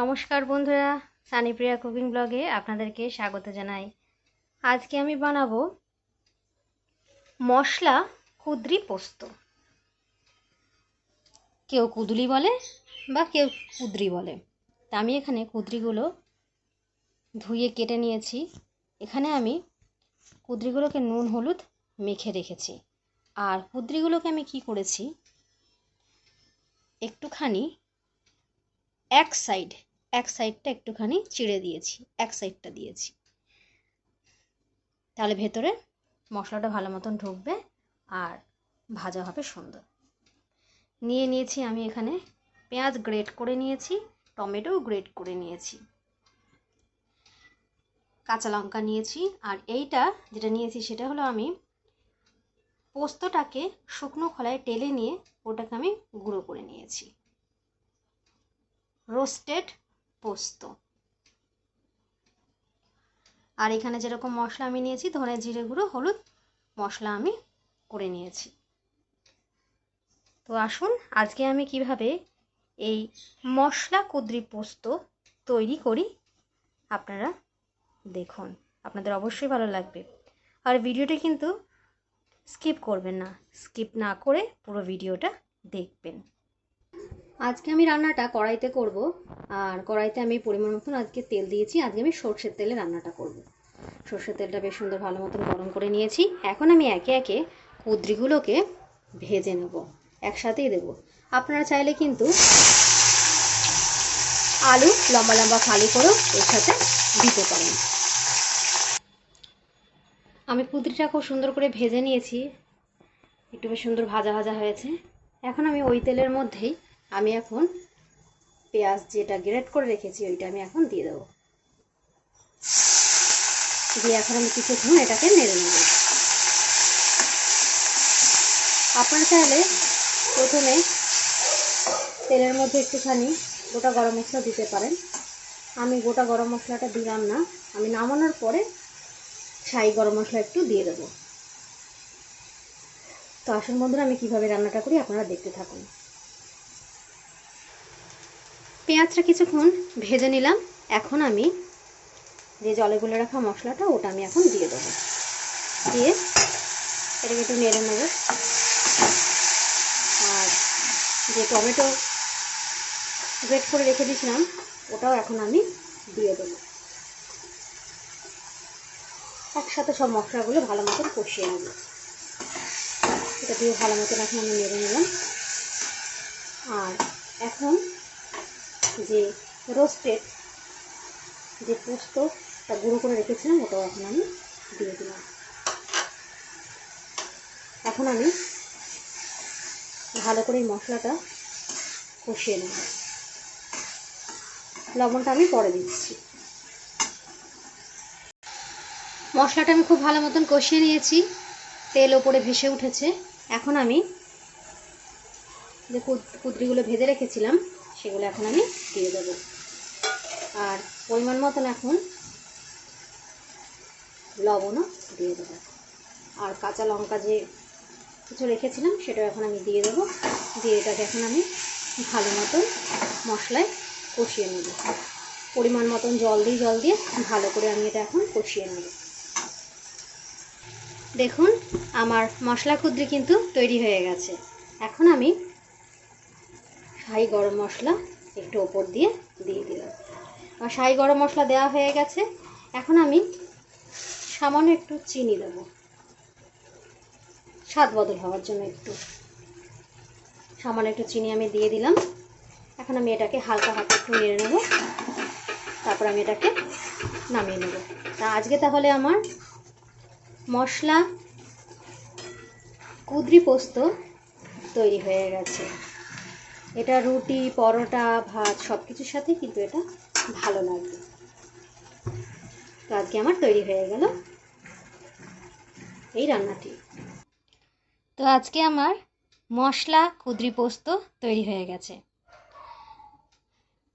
নমস্কার বন্ধুরা, সানিপ্রিয়া কুকিং ব্লগে আপনাদেরকে স্বাগত জানাই। আজকে আমি বানাবো মশলা কুঁদরি পোস্ত। কেউ কুদলি বলে বা কেউ কুঁদরি বলে। তা আমি এখানে কুঁদরিগুলো ধুয়ে কেটে নিয়েছি। এখানে আমি কুঁদরিগুলোকে নুন হলুদ মেখে রেখেছি। আর কুঁদরিগুলোকে আমি কি করেছি, একটুখানি এক সাইডটা একটুখানি চিড়ে দিয়েছি, এক সাইডটা দিয়েছি, তাহলে ভেতরে মশলাটা ভালো মতন ঢুকবে আর ভাজা হবে সুন্দর। নিয়েছি আমি এখানে পেঁয়াজ গ্রেট করে নিয়েছি, টমেটো গ্রেট করে নিয়েছি, কাঁচা লঙ্কা নিয়েছি। আর এইটা যেটা নিয়েছি সেটা হলো আমি পোস্তটাকে শুকনো খোলায় টেলে নিয়ে ওটাকে আমি গুঁড়ো করে নিয়েছি, রোস্টেড পোস্ত। আর এখানে যেরকম মশলা আমি নিয়েছি, ধনে জিরে গুঁড়ো হলুদ মশলা আমি করে নিয়েছি। তো আসুন আজকে আমি কিভাবে এই মশলা কুঁদরি পোস্ত তৈরি করি আপনারা দেখুন, আপনাদের অবশ্যই ভালো লাগবে। আর ভিডিওটা কিন্তু স্কিপ করবেন না, স্কিপ না করে পুরো ভিডিওটা দেখবেন। আজকে আমি রান্নাটা কড়াইতে করব। আর কড়াইতে আমি পরিমাণ মতন আজকে তেল দিয়েছি। আজকে আমি সর্ষের তেলে রান্নাটা করব। সর্ষের তেলটা বেশ সুন্দর ভালো মতন গরম করে নিয়েছি। এখন আমি একে একে কুঁদরিগুলোকে ভেজে নেব, একসাথেই দেব। আপনারা চাইলে কিন্তু আলু লম্বা লম্বা ফালি করেও এর সাথে দিতে পারেন। আমি কুঁদরিটা খুব সুন্দর করে ভেজে নিয়েছি, একটু বেশ সুন্দর ভাজা ভাজা হয়েছে। এখন আমি ওই তেলের মধ্যেই আমি এখন পেঁয়াজ যেটা গ্রেট করে রেখেছি ওইটা আমি এখন দিয়ে দেবো। দিয়ে এখন আমি কিছুক্ষণ এটাকে নেড়ে নেব। আপনারা চাইলে প্রথমে তেলের মধ্যে একটুখানি গোটা গরম মশলা দিতে পারেন। আমি গোটা গরম মশলাটা দিলাম না, আমি নামানোর পরে ছাই গরম মশলা একটু দিয়ে দেবো। তো আসুন বন্ধুরা, আমি কিভাবে রান্নাটা করি আপনারা দেখতে থাকুন। পেঁয়াজটা কিছুক্ষণ ভেজে নিলাম। এখন আমি যে জলে গুলে রাখা মশলাটা ওটা আমি এখন দিয়ে দেবো। দিয়ে এটাকে একটু নেড়ে নেব। আর যে টমেটো গ্রেট করে রেখে দিয়েছিলাম ওটাও এখন আমি দিয়ে দেবো। একসাথে সব মশলাগুলো ভালো মতন কষিয়ে নেব। এটা দিয়ে ভালো মতন এখন আমি নেড়ে নিলাম। আর এখন যে রোস্টেড যে পোস্তটা গুঁড়ো করে রেখেছিলাম ওটাও এখন আমি দিয়ে দিলাম। এখন আমি ভালো করে এই মশলাটা কষিয়ে নেব। লবণটা আমি পরে দিচ্ছি। মশলাটা আমি খুব ভালো মতন কষিয়ে নিয়েছি, তেল ওপরে ভেসে উঠেছে। এখন আমি যে কুঁদরিগুলো ভেজে রেখেছিলাম সেগুলো এখন আমি দিয়ে দেবো। আর পরিমাণ মতন এখন লবণও দিয়ে দেবো। আর কাঁচা লঙ্কা যে কিছু রেখেছিলাম সেটাও এখন আমি দিয়ে দেবো। দিয়ে এটাকে এখন আমি ভালো মতন মশলায় কষিয়ে নেব। পরিমাণ মতন জল দিয়ে ভালো করে আমি এটা এখন কষিয়ে নেব। দেখুন আমার মশলা কুঁদরি কিন্তু তৈরি হয়ে গেছে। এখন আমি শাহি গরম মশলা একটু ওপর দিয়ে দিলাম। আর শাহি গরম মশলা দেওয়া হয়ে গেছে। এখন আমি সামান্য একটু চিনি দেবো, স্বাদ বদল হওয়ার জন্য সামান্য একটু চিনি আমি দিয়ে দিলাম। এখন আমি এটাকে হালকা হাতে একটু নেড়ে নেব, তারপর আমি এটাকে নামিয়ে নেব। তা আজকে তাহলে আমার মশলা কুঁদরি পোস্ত তৈরি হয়ে গেছে। এটা রুটি পরোটা ভাত সব কিছুর সাথে কিন্তু এটা ভালো লাগবে। তো আজকে আমার তৈরি হয়ে গেল এই রান্নাটি। তো আজকে আমার মশলা কুঁদরি পোস্ত তৈরি হয়ে গেছে।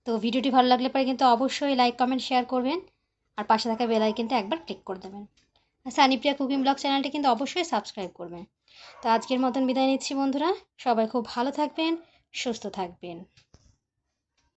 তো ভিডিওটি ভালো লাগলে পরে কিন্তু অবশ্যই লাইক কমেন্ট শেয়ার করবেন। আর পাশে থাকা বেল আইকনটা একবার ক্লিক করে দেবেন। আর সানিপ্রিয়া কুকিং ব্লগ চ্যানেলটি কিন্তু অবশ্যই সাবস্ক্রাইব করবেন। তো আজকের মতন বিদায় নিচ্ছি বন্ধুরা। সবাই খুব ভালো থাকবেন, সুস্থ থাকবেন।